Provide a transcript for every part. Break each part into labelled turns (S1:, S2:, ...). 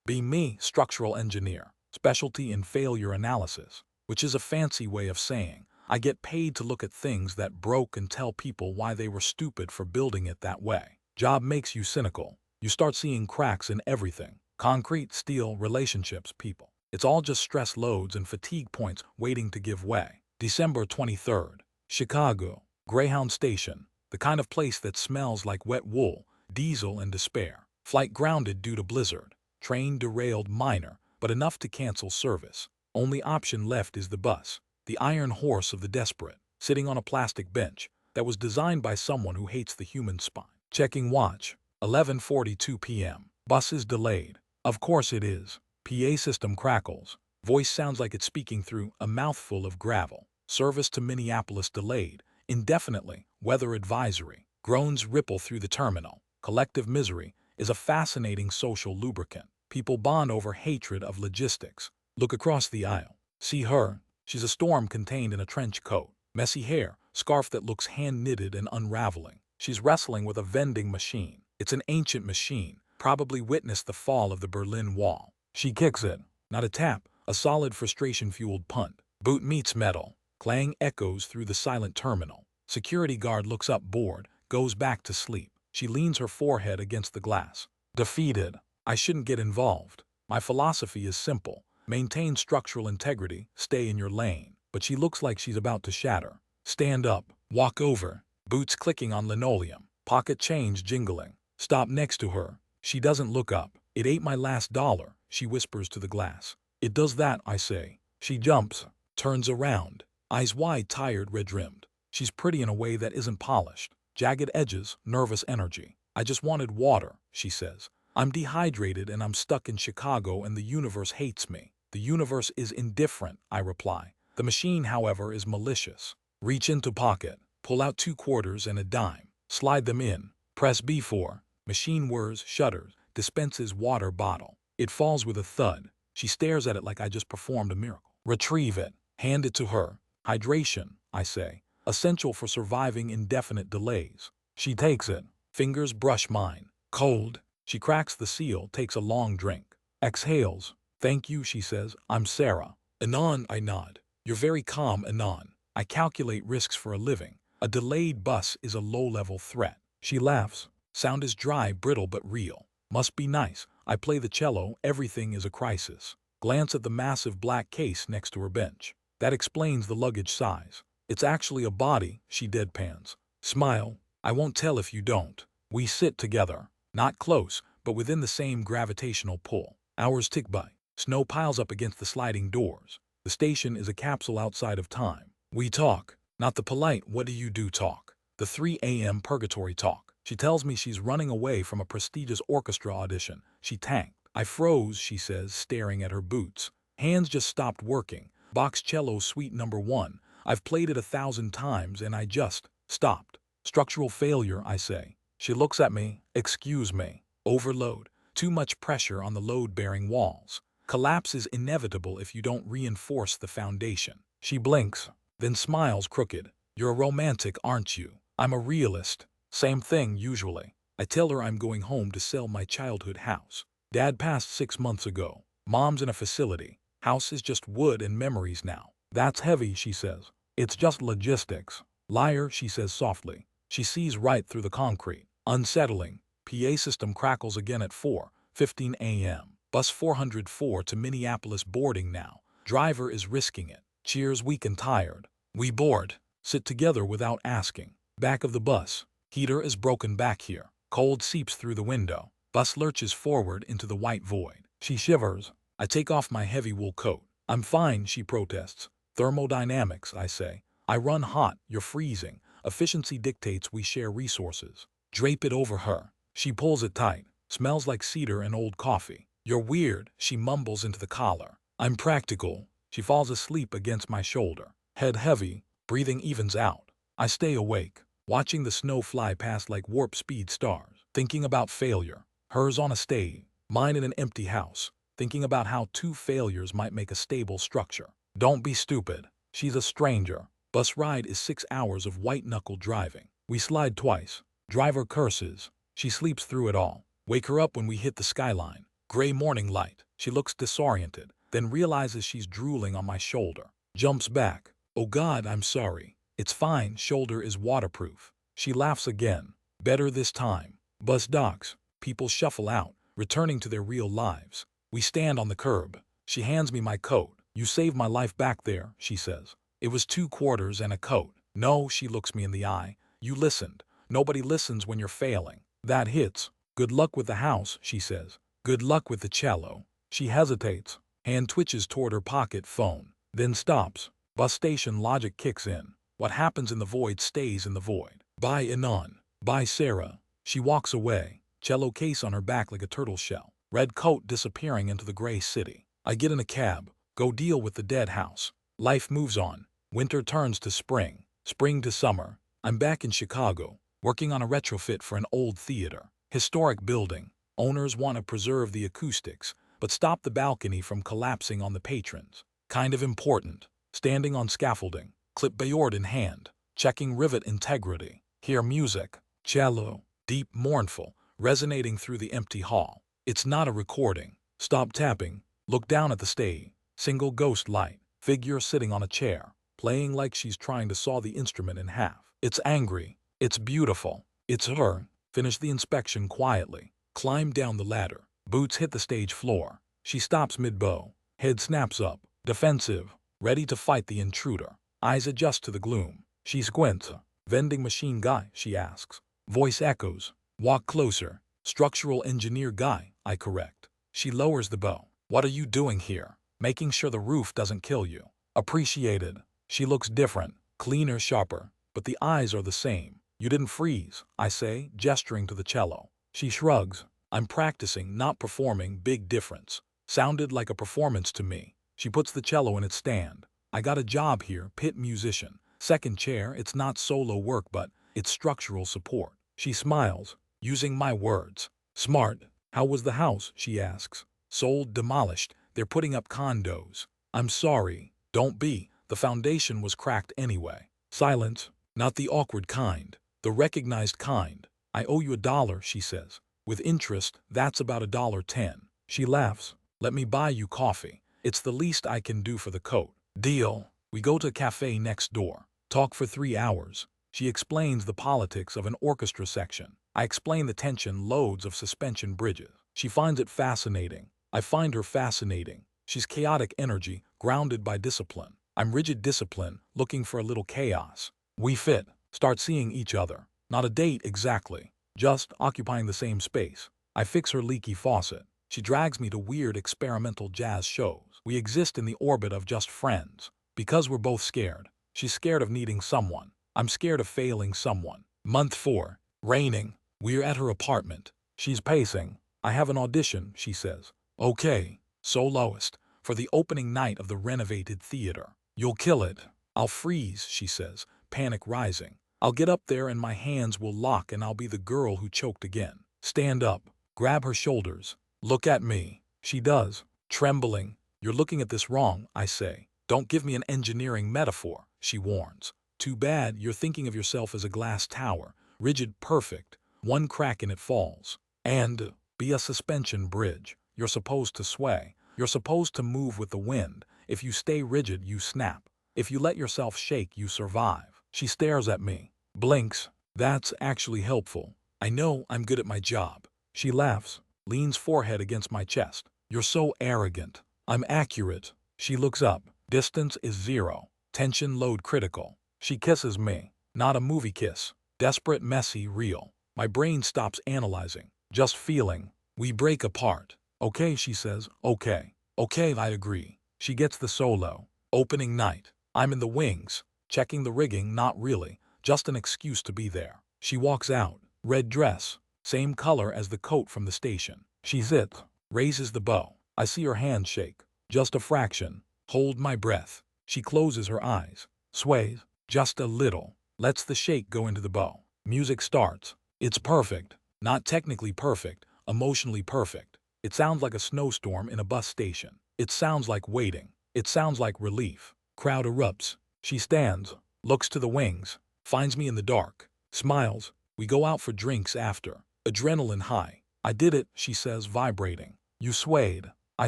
S1: Be me, structural engineer, specialty in failure analysis, which is a fancy way of saying I get paid to look at things that broke and tell people why they were stupid for building it that way. Job makes you cynical. You start seeing cracks in everything. Concrete, steel, relationships, people. It's all just stress loads and fatigue points waiting to give way. December 23rd. Chicago. Greyhound Station. The kind of place that smells like wet wool, diesel, and despair. Flight grounded due to blizzard. Train derailed minor, but enough to cancel service. Only option left is the bus. The iron horse of the desperate, sitting on a plastic bench that was designed by someone who hates the human spine. Checking watch. 11:42 p.m. Bus is delayed. Of course it is. PA system crackles. Voice sounds like it's speaking through a mouthful of gravel. Service to Minneapolis delayed. Indefinitely. Weather advisory. Groans ripple through the terminal. Collective misery is a fascinating social lubricant. People bond over hatred of logistics. Look across the aisle. See her. She's a storm contained in a trench coat. Messy hair, scarf that looks hand-knitted and unraveling. She's wrestling with a vending machine. It's an ancient machine, probably witnessed the fall of the Berlin Wall. She kicks it. Not a tap, a solid frustration-fueled punt. Boot meets metal. Clang echoes through the silent terminal. Security guard looks up bored, goes back to sleep. She leans her forehead against the glass. Defeated. I shouldn't get involved. My philosophy is simple. Maintain structural integrity, stay in your lane. But she looks like she's about to shatter. Stand up, walk over. Boots clicking on linoleum. Pocket change jingling. Stop next to her. She doesn't look up. It ate my last dollar, she whispers to the glass. It does that, I say. She jumps, turns around. Eyes wide, tired, red-rimmed. She's pretty in a way that isn't polished. Jagged edges, nervous energy. I just wanted water, she says. I'm dehydrated and I'm stuck in Chicago and the universe hates me. The universe is indifferent, I reply. The machine, however, is malicious. Reach into pocket, pull out 2 quarters and a dime. Slide them in. Press B4. Machine whirs, shudders, dispenses water bottle. It falls with a thud. She stares at it like I just performed a miracle. Retrieve it. Hand it to her. Hydration, I say. Essential for surviving indefinite delays. She takes it. Fingers brush mine. Cold. She cracks the seal, takes a long drink. Exhales. Thank you, she says. I'm Sarah. Anon, I nod. You're very calm, Anon. I calculate risks for a living. A delayed bus is a low-level threat. She laughs. Sound is dry, brittle, but real. Must be nice. I play the cello. Everything is a crisis. Glance at the massive black case next to her bench. That explains the luggage size. It's actually a body, she deadpans. Smile. I won't tell if you don't. We sit together. Not close, but within the same gravitational pull. Hours tick by. Snow piles up against the sliding doors. The station is a capsule outside of time. We talk. Not the polite, what do you do talk. The 3 a.m. purgatory talk. She tells me she's running away from a prestigious orchestra audition. She tanked. I froze, she says, staring at her boots. Hands just stopped working. Box cello suite number 1. I've played it 1,000 times and I just stopped. Structural failure, I say. She looks at me. Excuse me. Overload. Too much pressure on the load-bearing walls. Collapse is inevitable if you don't reinforce the foundation. She blinks, then smiles crooked. You're a romantic, aren't you? I'm a realist. Same thing, usually. I tell her I'm going home to sell my childhood house. Dad passed 6 months ago. Mom's in a facility. House is just wood and memories now. That's heavy, she says. It's just logistics. Liar, she says softly. She sees right through the concrete. Unsettling. PA system crackles again at 4:15 a.m. Bus 404 to Minneapolis boarding now. Driver is risking it. Cheers, weak and tired. We board. Sit together without asking. Back of the bus. Heater is broken back here. Cold seeps through the window. Bus lurches forward into the white void. She shivers. I take off my heavy wool coat. I'm fine, she protests. Thermodynamics, I say. I run hot, you're freezing. Efficiency dictates we share resources. Drape it over her. She pulls it tight. Smells like cedar and old coffee. You're weird, she mumbles into the collar. I'm practical. She falls asleep against my shoulder. Head heavy, breathing evens out. I stay awake, watching the snow fly past like warp-speed stars. Thinking about failure. Hers on a stage, mine in an empty house. Thinking about how 2 failures might make a stable structure. Don't be stupid. She's a stranger. Bus ride is 6 hours of white-knuckle driving. We slide twice. Driver curses. She sleeps through it all. Wake her up when we hit the skyline. Gray morning light. She looks disoriented, then realizes she's drooling on my shoulder. Jumps back. Oh God, I'm sorry. It's fine, shoulder is waterproof. She laughs again. Better this time. Bus docks. People shuffle out, returning to their real lives. We stand on the curb. She hands me my coat. You saved my life back there, she says. It was 2 quarters and a coat. No, she looks me in the eye. You listened. Nobody listens when you're failing. That hits. Good luck with the house, she says. Good luck with the cello. She hesitates. Hand twitches toward her pocket phone. Then stops. Bus station logic kicks in. What happens in the void stays in the void. Bye, Anon. Bye, Sarah. She walks away. Cello case on her back like a turtle shell. Red coat disappearing into the gray city. I get in a cab. Go deal with the dead house. Life moves on. Winter turns to spring. Spring to summer. I'm back in Chicago, working on a retrofit for an old theater. Historic building. Owners want to preserve the acoustics, but stop the balcony from collapsing on the patrons. Kind of important. Standing on scaffolding. Clipboard in hand. Checking rivet integrity. Hear music. Cello. Deep, mournful. Resonating through the empty hall. It's not a recording. Stop tapping. Look down at the stage. Single ghost light. Figure sitting on a chair. Playing like she's trying to saw the instrument in half. It's angry. It's beautiful. It's her. Finish the inspection quietly. Climb down the ladder. Boots hit the stage floor. She stops mid-bow. Head snaps up. Defensive. Ready to fight the intruder. Eyes adjust to the gloom. She squints. Vending machine guy, she asks. Voice echoes. Walk closer. Structural engineer guy, I correct. She lowers the bow. What are you doing here? Making sure the roof doesn't kill you. Appreciated. She looks different. Cleaner, sharper. But the eyes are the same. You didn't freeze, I say, gesturing to the cello. She shrugs. I'm practicing, not performing, big difference. Sounded like a performance to me. She puts the cello in its stand. I got a job here, pit musician. Second chair, it's not solo work, but it's structural support. She smiles, using my words. Smart. How was the house, she asks. Sold, demolished. They're putting up condos. I'm sorry. Don't be. The foundation was cracked anyway. Silence. Not the awkward kind. The recognized kind. I owe you $1, she says. With interest, that's about $1.10. She laughs. Let me buy you coffee. It's the least I can do for the coat. Deal. We go to a cafe next door. Talk for 3 hours. She explains the politics of an orchestra section. I explain the tension loads of suspension bridges. She finds it fascinating. I find her fascinating. She's chaotic energy, grounded by discipline. I'm rigid discipline, looking for a little chaos. We fit. Start seeing each other. Not a date exactly. Just occupying the same space. I fix her leaky faucet. She drags me to weird experimental jazz shows. We exist in the orbit of just friends. Because we're both scared. She's scared of needing someone. I'm scared of failing someone. Month 4. Raining. We're at her apartment. She's pacing. I have an audition, she says. Okay. Soloist. For the opening night of the renovated theater. You'll kill it. I'll freeze, she says, panic rising. I'll get up there and my hands will lock and I'll be the girl who choked again. Stand up. Grab her shoulders. Look at me. She does. Trembling. You're looking at this wrong, I say. Don't give me an engineering metaphor, she warns. Too bad you're thinking of yourself as a glass tower, rigid, perfect. One crack and it falls. And be a suspension bridge. You're supposed to sway. You're supposed to move with the wind. If you stay rigid, you snap. If you let yourself shake, you survive. She stares at me. Blinks. That's actually helpful. I know I'm good at my job. She laughs. Leans forehead against my chest. You're so arrogant. I'm accurate. She looks up. Distance is 0. Tension load critical. She kisses me. Not a movie kiss. Desperate, messy, real. My brain stops analyzing. Just feeling. We break apart. Okay, she says. Okay. Okay, I agree. She gets the solo. Opening night. I'm in the wings. Checking the rigging, not really. Just an excuse to be there. She walks out. Red dress. Same color as the coat from the station. She sits. Raises the bow. I see her hand shake. Just a fraction. Hold my breath. She closes her eyes. Sways. Just a little. Lets the shake go into the bow. Music starts. It's perfect. Not technically perfect. Emotionally perfect. It sounds like a snowstorm in a bus station. It sounds like waiting. It sounds like relief. Crowd erupts. She stands. Looks to the wings. Finds me in the dark. Smiles. We go out for drinks after. Adrenaline high. I did it, she says, vibrating. You swayed. I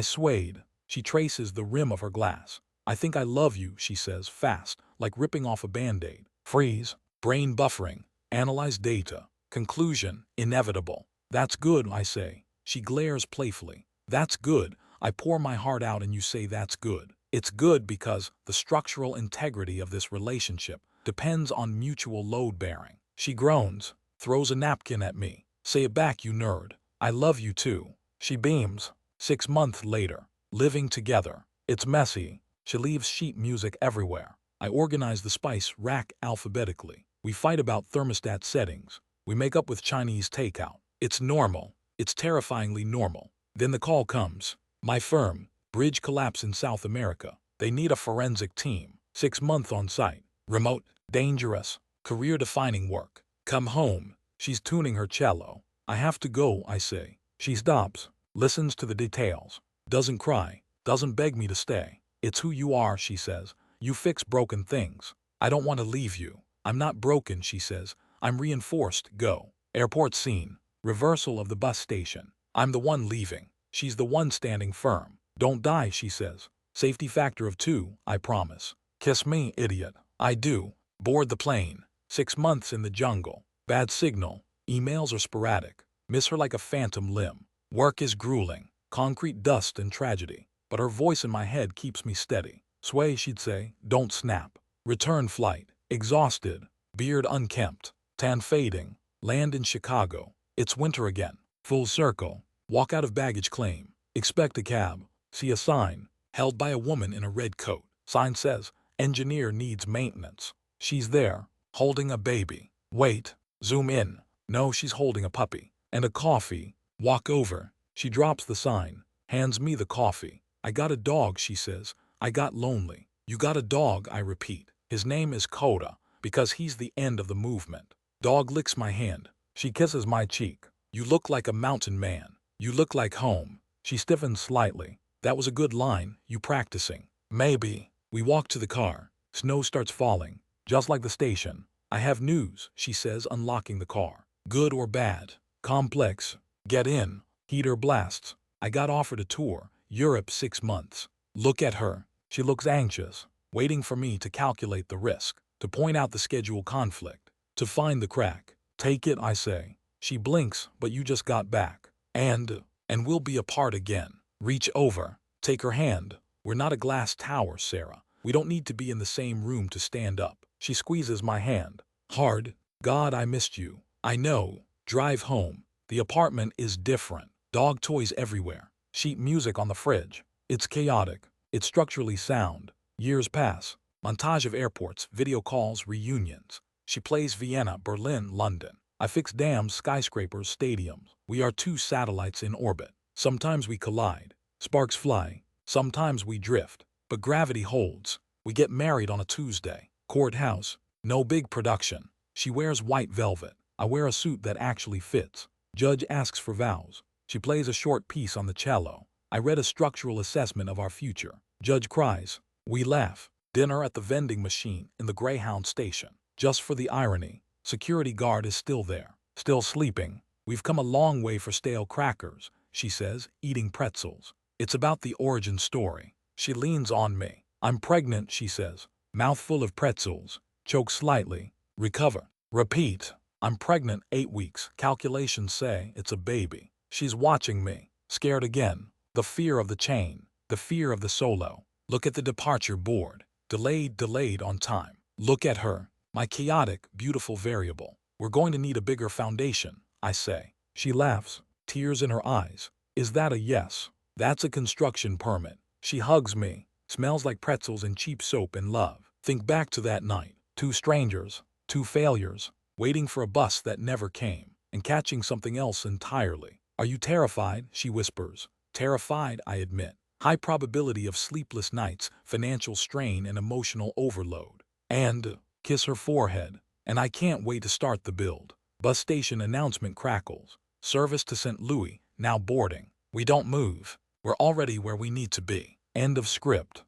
S1: swayed. She traces the rim of her glass. I think I love you, she says, fast, like ripping off a Band-Aid. Freeze. Brain buffering. Analyze data. Conclusion. Inevitable. That's good, I say. She glares playfully. That's good. I pour my heart out and you say that's good. It's good because the structural integrity of this relationship depends on mutual load-bearing. She groans, throws a napkin at me. Say it back, you nerd. I love you too. She beams. 6 months later. Living together. It's messy. She leaves sheet music everywhere. I organize the spice rack alphabetically. We fight about thermostat settings. We make up with Chinese takeout. It's normal. It's terrifyingly normal. Then the call comes. My firm, bridge collapse in South America. They need a forensic team. 6 months on site. Remote, dangerous, career-defining work. Come home. She's tuning her cello. I have to go, I say. She stops, listens to the details. Doesn't cry, doesn't beg me to stay. It's who you are, she says. You fix broken things. I don't want to leave you. I'm not broken, she says. I'm reinforced. Go. Airport scene. Reversal of the bus station. I'm the one leaving. She's the one standing firm. Don't die, she says. Safety factor of 2, I promise. Kiss me, idiot. I do. Board the plane. 6 months in the jungle. Bad signal. Emails are sporadic. Miss her like a phantom limb. Work is grueling. Concrete dust and tragedy. But her voice in my head keeps me steady. Sway, she'd say. Don't snap. Return flight. Exhausted. Beard unkempt. Tan fading. Land in Chicago. It's winter again. Full circle. Walk out of baggage claim. Expect a cab. See a sign. Held by a woman in a red coat. Sign says, engineer needs maintenance. She's there. Holding a baby. Wait. Zoom in. No, she's holding a puppy. And a coffee. Walk over. She drops the sign. Hands me the coffee. I got a dog, she says. I got lonely. You got a dog, I repeat. His name is Coda, because he's the end of the movement. Dog licks my hand. She kisses my cheek. You look like a mountain man. You look like home. She stiffens slightly. That was a good line. You practicing? Maybe. We walk to the car. Snow starts falling. Just like the station. I have news, she says, unlocking the car. Good or bad? Complex. Get in. Heater blasts. I got offered a tour. Europe 6 months. Look at her. She looks anxious. Waiting for me to calculate the risk. To point out the schedule conflict. To find the crack. Take it, I say. She blinks, but you just got back. And we'll be apart again. Reach over. Take her hand. We're not a glass tower, Sarah. We don't need to be in the same room to stand up. She squeezes my hand. Hard. God, I missed you. I know. Drive home. The apartment is different. Dog toys everywhere. Sheet music on the fridge. It's chaotic. It's structurally sound. Years pass. Montage of airports, video calls, reunions. She plays Vienna, Berlin, London. I fix dams, skyscrapers, stadiums. We are 2 satellites in orbit. Sometimes we collide. Sparks fly. Sometimes we drift. But gravity holds. We get married on a Tuesday. Courthouse. No big production. She wears white velvet. I wear a suit that actually fits. Judge asks for vows. She plays a short piece on the cello. I read a structural assessment of our future. Judge cries. We laugh. Dinner at the vending machine in the Greyhound station. Just for the irony. Security guard is still there. Still sleeping. We've come a long way for stale crackers, she says, eating pretzels. It's about the origin story. She leans on me. I'm pregnant, she says. Mouthful of pretzels. Choke slightly. Recover. Repeat. I'm pregnant 8 weeks. Calculations say it's a baby. She's watching me. Scared again. The fear of the chain. The fear of the solo. Look at the departure board. Delayed on time. Look at her. My chaotic, beautiful variable. We're going to need a bigger foundation, I say. She laughs. Tears in her eyes. Is that a yes? That's a construction permit. She hugs me. Smells like pretzels and cheap soap and love. Think back to that night. 2 strangers. 2 failures. Waiting for a bus that never came. And catching something else entirely. Are you terrified? She whispers. Terrified, I admit. High probability of sleepless nights, financial strain, and emotional overload. And kiss her forehead. And I can't wait to start the build. Bus station announcement crackles. Service to St. Louis, now boarding. We don't move. We're already where we need to be. End of script.